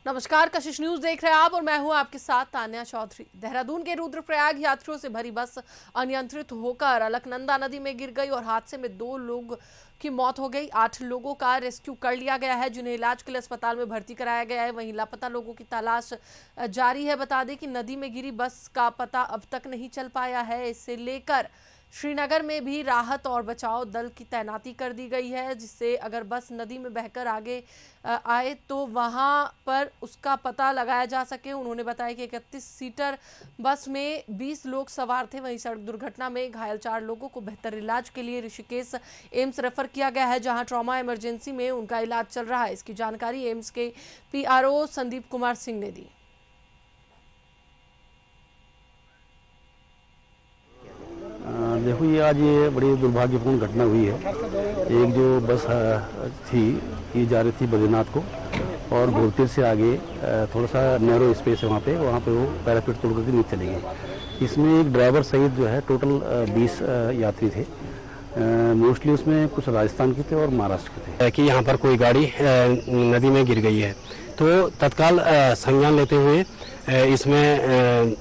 नमस्कार, कशिश न्यूज देख रहे हैं आप और मैं हूं आपके साथ तान्या चौधरी। देहरादून के रुद्रप्रयाग यात्रियों से भरी बस अनियंत्रित होकर अलकनंदा नदी में गिर गई और हादसे में 2 लोग की मौत हो गई। 8 लोगों का रेस्क्यू कर लिया गया है, जिन्हें इलाज के लिए अस्पताल में भर्ती कराया गया है। वहीं लापता लोगों की तलाश जारी है। बता दें कि नदी में गिरी बस का पता अब तक नहीं चल पाया है। इसे लेकर श्रीनगर में भी राहत और बचाव दल की तैनाती कर दी गई है, जिससे अगर बस नदी में बहकर आगे आए तो वहां पर उसका पता लगाया जा सके। उन्होंने बताया कि 31 सीटर बस में 20 लोग सवार थे। वहीं सड़क दुर्घटना में घायल 4 लोगों को बेहतर इलाज के लिए ऋषिकेश एम्स रेफर किया गया है, जहां ट्रॉमा इमरजेंसी में उनका इलाज चल रहा है। इसकी जानकारी एम्स के पीआरओ संदीप कुमार सिंह ने दी। देखो, ये बड़ी दुर्भाग्यपूर्ण घटना हुई है। एक जो बस थी, ये जा रही थी बद्रीनाथ को, और घोरतीर से आगे थोड़ा सा नैरो स्पेस है, वहाँ पे वो पैरापेट तोड़ करके नीचे चली गई। इसमें एक ड्राइवर सहित जो है टोटल 20 यात्री थे। मोस्टली उसमें कुछ राजस्थान के थे और महाराष्ट्र के थे। कि यहाँ पर कोई गाड़ी नदी में गिर गई है, तो तत्काल संज्ञान लेते हुए इसमें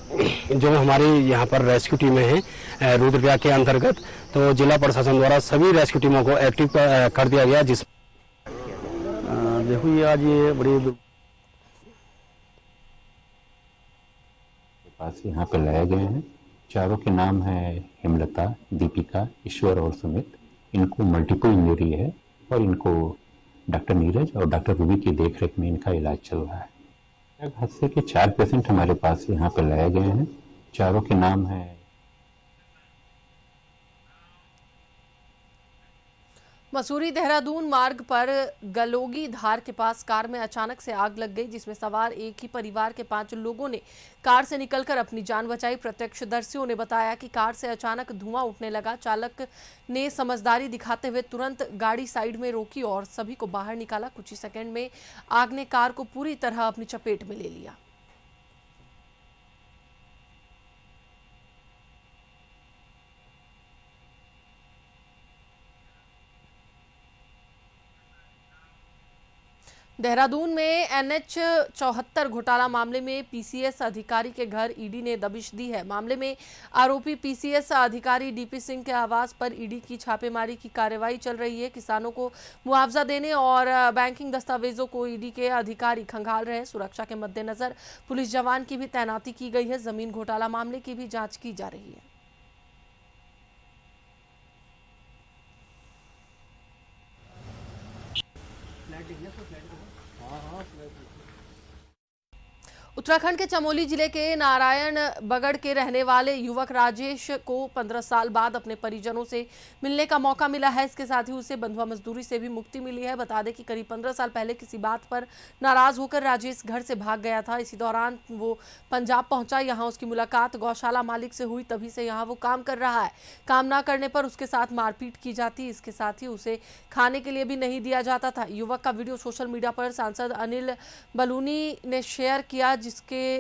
जो हमारी यहाँ पर रेस्क्यू टीमें हैं रुद्रप्रयाग के अंतर्गत, तो जिला प्रशासन द्वारा सभी रेस्क्यू टीमों को एक्टिव कर दिया गया। जिस देखो, ये बड़ी पास यहाँ पे लाए गए हैं। चारों के नाम है हेमलता, दीपिका, ईश्वर और सुमित। इनको मल्टीपल इंजरी है और इनको डॉक्टर नीरज और डॉक्टर रूबी की देखरेख में इनका इलाज चल रहा है। हादसे के 4 पेशेंट हमारे पास यहाँ पे लाए गए हैं। चारों के नाम है। मसूरी देहरादून मार्ग पर गलोगी धार के पास कार में अचानक से आग लग गई, जिसमें सवार एक ही परिवार के 5 लोगों ने कार से निकलकर अपनी जान बचाई। प्रत्यक्षदर्शियों ने बताया कि कार से अचानक धुआं उठने लगा। चालक ने समझदारी दिखाते हुए तुरंत गाड़ी साइड में रोकी और सभी को बाहर निकाला। कुछ ही सेकंड में आग ने कार को पूरी तरह अपनी चपेट में ले लिया। देहरादून में NH 74 घोटाला मामले में PCS अधिकारी के घर ईडी ने दबिश दी है। मामले में आरोपी PCS अधिकारी DP सिंह के आवास पर ईडी की छापेमारी की कार्रवाई चल रही है। किसानों को मुआवजा देने और बैंकिंग दस्तावेजों को ईडी के अधिकारी खंगाल रहे हैं। सुरक्षा के मद्देनजर पुलिस जवान की भी तैनाती की गई है। जमीन घोटाला मामले की भी जाँच की जा रही है। उत्तराखंड के चमोली जिले के नारायण बगड़ के रहने वाले युवक राजेश को 15 साल बाद अपने परिजनों से मिलने का मौका मिला है। इसके साथ ही उसे बंधुआ मजदूरी से भी मुक्ति मिली है। बता दें कि करीब 15 साल पहले किसी बात पर नाराज होकर राजेश घर से भाग गया था। इसी दौरान वो पंजाब पहुंचा। यहां उसकी मुलाकात गौशाला मालिक से हुई। तभी से यहाँ वो काम कर रहा है। काम ना करने पर उसके साथ मारपीट की जाती। इसके साथ ही उसे खाने के लिए भी नहीं दिया जाता था। युवक का वीडियो सोशल मीडिया पर सांसद अनिल बलूनी ने शेयर किया, जिसके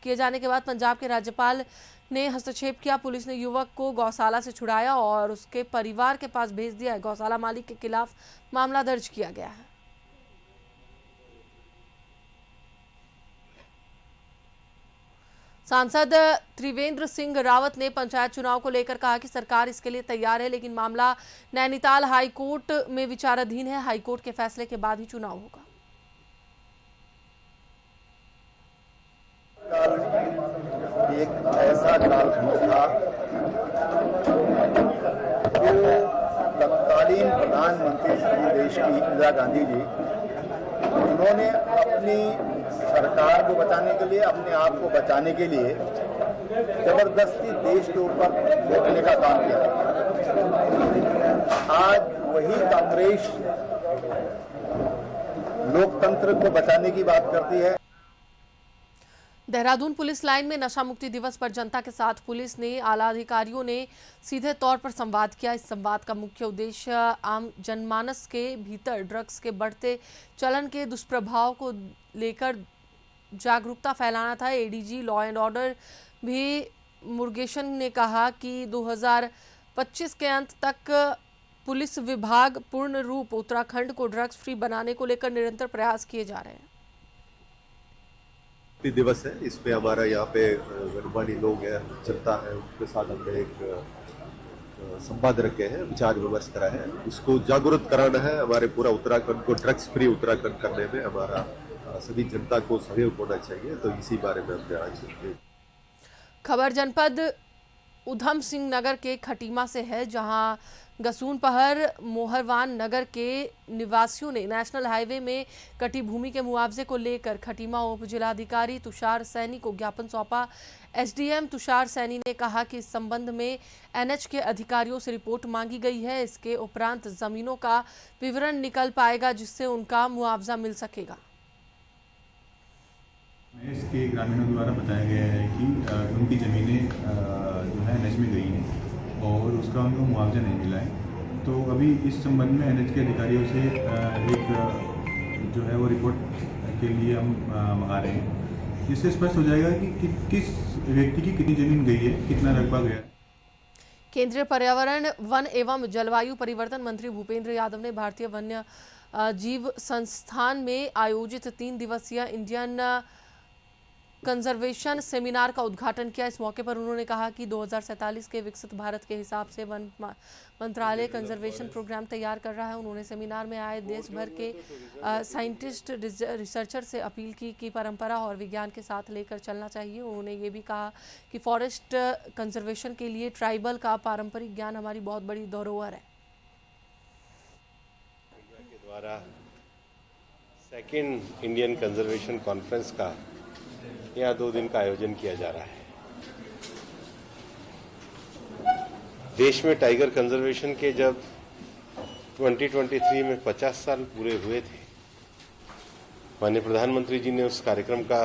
किए जाने के बाद पंजाब के राज्यपाल ने हस्तक्षेप किया। पुलिस ने युवक को गौशाला से छुड़ाया और उसके परिवार के पास भेज दिया है। गौशाला मालिक के खिलाफ मामला दर्ज किया गया है। सांसद त्रिवेंद्र सिंह रावत ने पंचायत चुनाव को लेकर कहा कि सरकार इसके लिए तैयार है, लेकिन मामला नैनीताल हाईकोर्ट में विचाराधीन है। हाईकोर्ट के फैसले के बाद ही चुनाव होगा। एक ऐसा कालखंड था जो तत्कालीन प्रधानमंत्री श्री देश की इंदिरा गांधी जी, उन्होंने अपनी सरकार को बचाने के लिए, अपने आप को बचाने के लिए जबरदस्ती देश के ऊपर थोपने का काम किया। आज वही कांग्रेस लोकतंत्र को बचाने की बात करती है। देहरादून पुलिस लाइन में नशा मुक्ति दिवस पर जनता के साथ पुलिस ने आला अधिकारियों ने सीधे तौर पर संवाद किया। इस संवाद का मुख्य उद्देश्य आम जनमानस के भीतर ड्रग्स के बढ़ते चलन के दुष्प्रभाव को लेकर जागरूकता फैलाना था। ADG लॉ एंड ऑर्डर भी मुरुगेशन ने कहा कि 2025 के अंत तक पुलिस विभाग पूर्ण रूप उत्तराखंड को ड्रग्स फ्री बनाने को लेकर निरंतर प्रयास किए जा रहे हैं। दिवस है, इसमें हमारा यहाँ पे गणमान्य लोग हैं, जनता है, उनके साथ हमने एक संवाद रखे हैं, विचार विमर्श करा है, उसको जागरूक कराना है। हमारे पूरा उत्तराखंड को ड्रग्स फ्री उत्तराखंड करने में हमारा सभी जनता को सहयोग होना चाहिए, तो इसी बारे में हमने आज खबर जनपद उधम सिंह नगर के खटीमा से है, जहां गसून पहर मोहरवान नगर के निवासियों ने नेशनल हाईवे में कटी भूमि के मुआवजे को लेकर खटीमा उप जिलाधिकारी तुषार सैनी को ज्ञापन सौंपा। एसडीएम तुषार सैनी ने कहा कि इस संबंध में एनएच के अधिकारियों से रिपोर्ट मांगी गई है। इसके उपरांत जमीनों का विवरण निकल पाएगा, जिससे उनका मुआवजा मिल सकेगा। इसके ग्रामीणों द्वारा बताया गया है कि उनकी ज़मीनें जो है एनएच में गई हैं और उसका उनको मुआवजा नहीं मिला है। तो अभी इस संबंध में एनएच के अधिकारियों से एक जो है वो रिपोर्ट के लिए हम मंगा रहे हैं, जिससे स्पष्ट हो जाएगा कि किस व्यक्ति की कितनी ज़मीन गई है, कितना रकबा गया है। केंद्रीय पर्यावरण, वन एवं जलवायु परिवर्तन मंत्री भूपेंद्र यादव ने भारतीय वन्य जीव संस्थान में आयोजित 3 दिवसीय इंडियन कंजर्वेशन सेमिनार का उद्घाटन किया। इस मौके पर उन्होंने कहा कि 2047 के विकसित भारत के हिसाब से वन मंत्रालय कंजर्वेशन प्रोग्राम तैयार कर रहा है। उन्होंने सेमिनार में आए देश भर के साइंटिस्ट, रिसर्चर से अपील की कि परंपरा और विज्ञान के साथ लेकर चलना चाहिए। उन्होंने ये भी कहा कि फॉरेस्ट कंजर्वेशन के लिए ट्राइबल का पारंपरिक ज्ञान हमारी बहुत बड़ी धरोहर है। द्वारा सेकेंड इंडियन कंजर्वेशन कॉन्फ्रेंस का यहाँ 2 दिन का आयोजन किया जा रहा है। देश में टाइगर कंजर्वेशन के जब 2023 में 50 साल पूरे हुए थे, माननीय प्रधानमंत्री जी ने उस कार्यक्रम का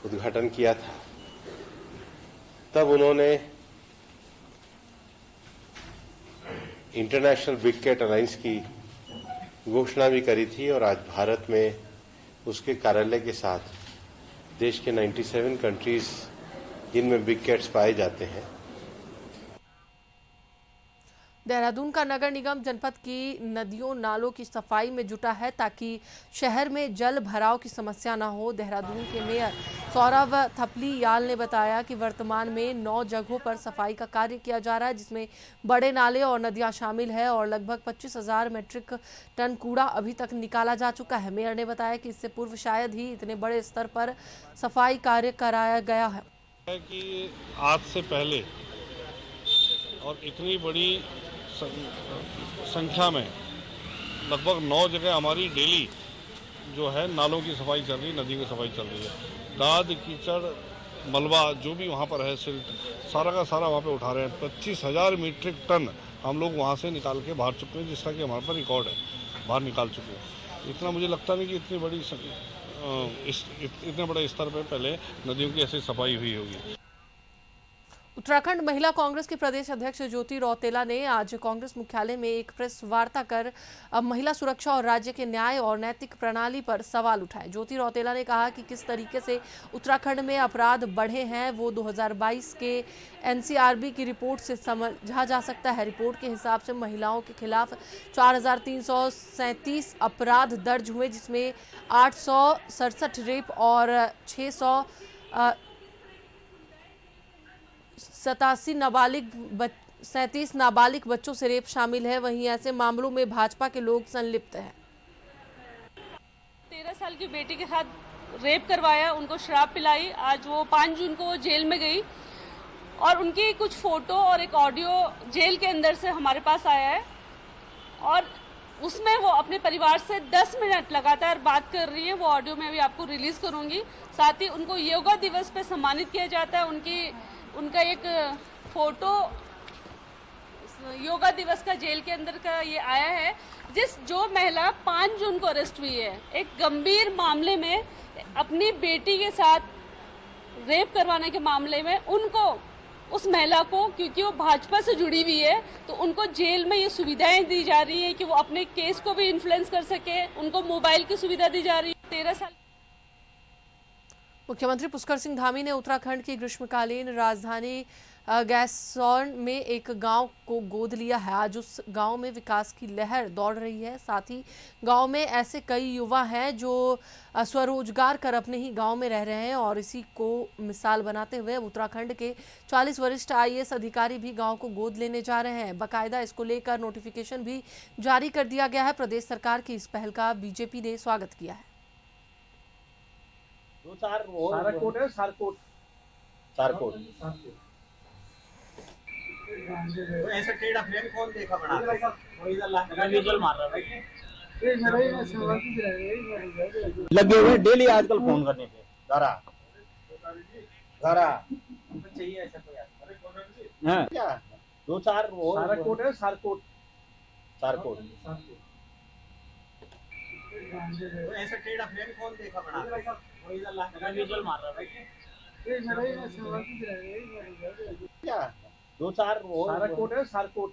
उद्घाटन किया था। तब उन्होंने इंटरनेशनल बिग कैट अलायंस की घोषणा भी करी थी और आज भारत में उसके कार्यालय के साथ देश के 97 कंट्रीज जिनमें बिग कैट्स पाए जाते हैं। देहरादून का नगर निगम जनपद की नदियों नालों की सफाई में जुटा है ताकि शहर में जल भराव की समस्या न हो। देहरादून के मेयर सौरभ थपलियाल ने बताया कि वर्तमान में 9 जगहों पर सफाई का कार्य किया जा रहा है, जिसमें बड़े नाले और नदियां शामिल है और लगभग 25,000 मीट्रिक टन कूड़ा अभी तक निकाला जा चुका है। मेयर ने बताया कि इससे पूर्व शायद ही इतने बड़े स्तर पर सफाई कार्य कराया गया है कि आज से पहले और इतनी बड़ी संख्या में लगभग 9 जगह हमारी डेली जो है नालों की सफाई चल रही है, नदी की सफाई चल रही है। दाद, कीचड़, मलबा जो भी वहाँ पर है, सिल्ट, सारा का सारा वहाँ पे उठा रहे हैं। 25,000 मीट्रिक टन हम लोग वहाँ से निकाल के बाहर चुके हैं, जिसका कि हमारे पर रिकॉर्ड है, बाहर निकाल चुके हैं। इतना मुझे लगता नहीं कि इतनी बड़ी इतने बड़े स्तर पर पहले नदियों की ऐसी सफाई हुई होगी। उत्तराखंड महिला कांग्रेस की प्रदेश अध्यक्ष ज्योति रौतेला ने आज कांग्रेस मुख्यालय में एक प्रेस वार्ता कर महिला सुरक्षा और राज्य के न्याय और नैतिक प्रणाली पर सवाल उठाए। ज्योति रौतेला ने कहा कि किस तरीके से उत्तराखंड में अपराध बढ़े हैं वो 2022 के एनसीआरबी की रिपोर्ट से समझा जा सकता है। रिपोर्ट के हिसाब से महिलाओं के खिलाफ 4,337 अपराध दर्ज हुए, जिसमें 867 रेप और 37 नाबालिग बच्चों से रेप शामिल है। वहीं ऐसे मामलों में भाजपा के लोग संलिप्त हैं। 13 साल की बेटी के साथ रेप करवाया, उनको शराब पिलाई। आज वो 5 जून को वो जेल में गई और उनकी कुछ फोटो और एक ऑडियो जेल के अंदर से हमारे पास आया है और उसमें वो अपने परिवार से 10 मिनट लगातार बात कर रही है। वो ऑडियो मैं अभी आपको रिलीज करूंगी। साथ ही उनको योगा दिवस पे सम्मानित किया जाता है। उनका एक फोटो योगा दिवस का जेल के अंदर का ये आया है। जो महिला 5 जून को अरेस्ट हुई है एक गंभीर मामले में, अपनी बेटी के साथ रेप करवाने के मामले में, उनको उस महिला को, क्योंकि वो भाजपा से जुड़ी हुई है, तो उनको जेल में ये सुविधाएं दी जा रही है कि वो अपने केस को भी इन्फ्लुएंस कर सके। उनको मोबाइल की सुविधा दी जा रही है। 13 साल मुख्यमंत्री पुष्कर सिंह धामी ने उत्तराखंड की ग्रीष्मकालीन राजधानी गैसौन में एक गांव को गोद लिया है। आज उस गांव में विकास की लहर दौड़ रही है। साथ ही गांव में ऐसे कई युवा हैं जो स्वरोजगार कर अपने ही गांव में रह रहे हैं और इसी को मिसाल बनाते हुए उत्तराखंड के 40 वरिष्ठ IAS अधिकारी भी गांव को गोद लेने जा रहे हैं। बाकायदा इसको लेकर नोटिफिकेशन भी जारी कर दिया गया है। प्रदेश सरकार की इस पहल का बीजेपी ने स्वागत किया है। ऐसा टेढ़ा फ्रेम कौन देखा बना लगे हुए डेली आजकल फोन करने पे घरा चाहिए ऐसा कोई हाँ क्या 2-4 सारकोट है सारकोट ऐसा टेढ़ा फ्रेम कौन देखा बना विजुअल मार रहा है क्या 2-4 सारकोट है सारकोट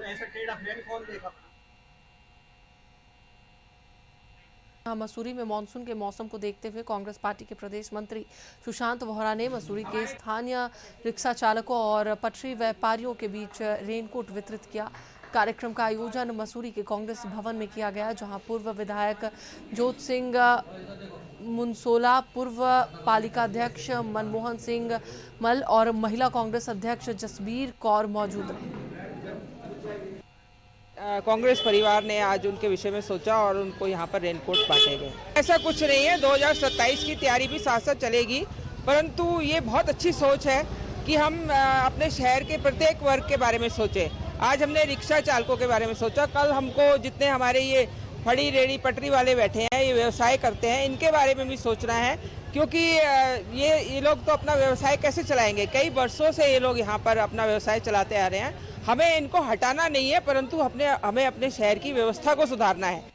ऐसा टेढ़ा फ्रेम कौन देखा। मसूरी में मानसून के मौसम को देखते हुए कांग्रेस पार्टी के प्रदेश मंत्री सुशांत वोहरा ने मसूरी के स्थानीय रिक्शा चालकों और पटरी व्यापारियों के बीच रेनकोट वितरित किया। कार्यक्रम का आयोजन मसूरी के कांग्रेस भवन में किया गया, जहां पूर्व विधायक जोत सिंह मुनसोला, पूर्व पालिका अध्यक्ष मनमोहन सिंह मल और महिला कांग्रेस अध्यक्ष जसबीर कौर मौजूद रहे। कांग्रेस परिवार ने आज उनके विषय में सोचा और उनको यहाँ पर रेनकोट बांटे गए। ऐसा कुछ नहीं है, 2027 की तैयारी भी साथ साथ चलेगी, परंतु ये बहुत अच्छी सोच है कि हम अपने शहर के प्रत्येक वर्ग के बारे में सोचें। आज हमने रिक्शा चालकों के बारे में सोचा, कल हमको जितने हमारे ये फड़ी रेड़ी पटरी वाले बैठे हैं, ये व्यवसाय करते हैं, इनके बारे में भी सोचना है, क्योंकि ये लोग तो अपना व्यवसाय कैसे चलाएंगे। कई वर्षों से ये लोग यहाँ पर अपना व्यवसाय चलाते आ रहे हैं। हमें इनको हटाना नहीं है, परंतु हमें अपने शहर की व्यवस्था को सुधारना है।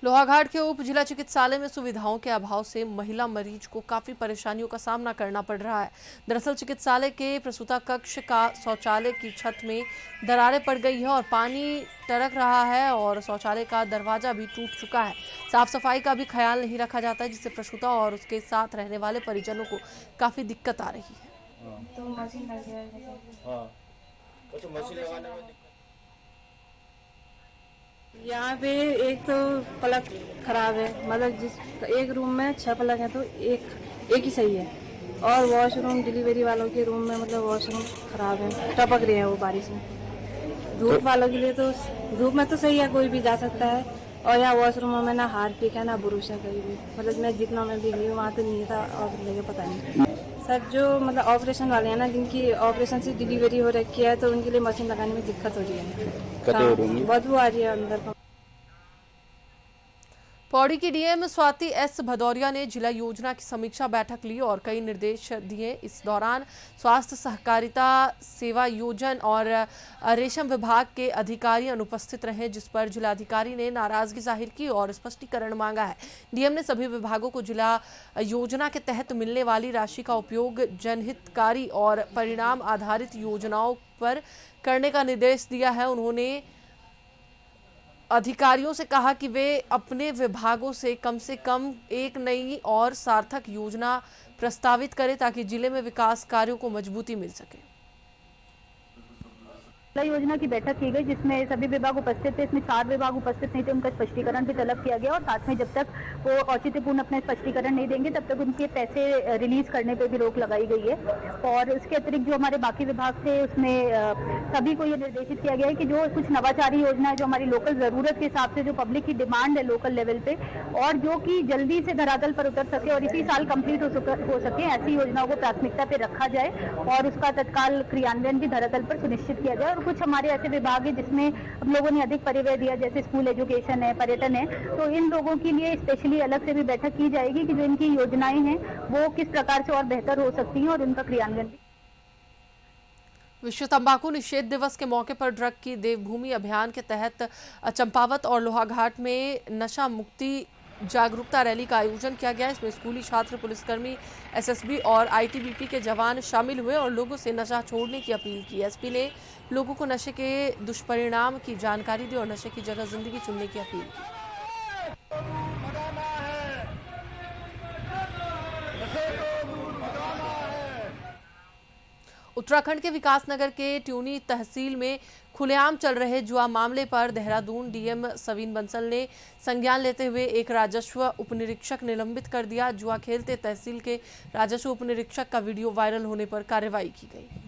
लोहाघाट के उप जिला चिकित्सालय में सुविधाओं के अभाव से महिला मरीज को काफी परेशानियों का सामना करना पड़ रहा है। दरअसल चिकित्सालय के प्रसूता कक्ष का शौचालय की छत में दरारें पड़ गई है और पानी टरक रहा है और शौचालय का दरवाजा भी टूट चुका है। साफ सफाई का भी ख्याल नहीं रखा जाता है, जिससे प्रसूता और उसके साथ रहने वाले परिजनों को काफी दिक्कत आ रही है। तो मशीन लग गया है। तो मशीन लगाने में यहाँ पे एक तो पलक खराब है, मतलब जिस एक रूम में 6 पलक है तो एक ही सही है, और वॉशरूम डिलीवरी वालों के रूम में मतलब वॉशरूम खराब है, टपक रहे हैं वो बारिश में। धूप वालों के लिए तो धूप में तो सही है, कोई भी जा सकता है, और यहाँ वॉशरूमों में ना हार्पिक है ना ब्रुश है कहीं भी। मतलब मैं जितना मैं भी गई वहाँ तो नहीं था, और लगे पता नहीं। सर जो मतलब ऑपरेशन वाले हैं ना, जिनकी ऑपरेशन से डिलीवरी हो रखी है, तो उनके लिए मशीन लगाने में दिक्कत हो रही है, बदबू आ रही है अंदर। पौड़ी की डीएम स्वाति एस भदौरिया ने जिला योजना की समीक्षा बैठक ली और कई निर्देश दिए। इस दौरान स्वास्थ्य सहकारिता सेवा योजन और रेशम विभाग के अधिकारी अनुपस्थित रहे, जिस पर जिलाधिकारी ने नाराजगी जाहिर की और स्पष्टीकरण मांगा है। डीएम ने सभी विभागों को जिला योजना के तहत मिलने वाली राशि का उपयोग जनहितकारी और परिणाम आधारित योजनाओं पर करने का निर्देश दिया है। उन्होंने अधिकारियों से कहा कि वे अपने विभागों से कम एक नई और सार्थक योजना प्रस्तावित करें ताकि जिले में विकास कार्यों को मजबूती मिल सके। योजना की बैठक की गई, जिसमें सभी विभाग उपस्थित थे। इसमें 4 विभाग उपस्थित नहीं थे, उनका स्पष्टीकरण भी तलब किया गया, और साथ में जब तक वो औचित्यपूर्ण अपना स्पष्टीकरण नहीं देंगे तब तक उनके पैसे रिलीज करने पे भी रोक लगाई गई है। और उसके अतिरिक्त जो हमारे बाकी विभाग थे, उसमें सभी को ये निर्देशित किया गया है कि जो कुछ नवाचारी योजना है, जो हमारी लोकल जरूरत के हिसाब से जो पब्लिक की डिमांड है लोकल लेवल पे, और जो कि जल्दी से धरातल पर उतर सके और इसी साल कंप्लीट हो सके, ऐसी योजनाओं को प्राथमिकता पे रखा जाए और उसका तत्काल क्रियान्वयन भी धरातल पर सुनिश्चित किया जाए। कुछ हमारे ऐसे विभाग हैं जिसमें हम लोगों ने अधिक परिव्यय दिया, जैसे स्कूल एजुकेशन है, पर्यटन है, तो इन लोगों के लिए स्पेशली अलग से भी बैठक की जाएगी कि जो इनकी योजनाएं हैं वो किस प्रकार से और बेहतर हो सकती हैं और उनका क्रियान्वयन। विश्व तंबाकू निषेध दिवस के मौके पर ड्रग की देवभूमि अभियान के तहत चंपावत और लोहाघाट में नशा मुक्ति जागरूकता रैली का आयोजन किया गया। इसमें स्कूली छात्र, पुलिसकर्मी, एसएसबी और आईटीबीपी के जवान शामिल हुए और लोगों से नशा छोड़ने की अपील की। एसपी ने लोगों को नशे के दुष्परिणाम की जानकारी दी और नशे की जगह जिंदगी चुनने की अपील की। उत्तराखंड के विकासनगर के ट्यूनी तहसील में खुलेआम चल रहे जुआ मामले पर देहरादून डीएम सवीन बंसल ने संज्ञान लेते हुए एक राजस्व उपनिरीक्षक निलंबित कर दिया। जुआ खेलते तहसील के राजस्व उपनिरीक्षक का वीडियो वायरल होने पर कार्रवाई की गई।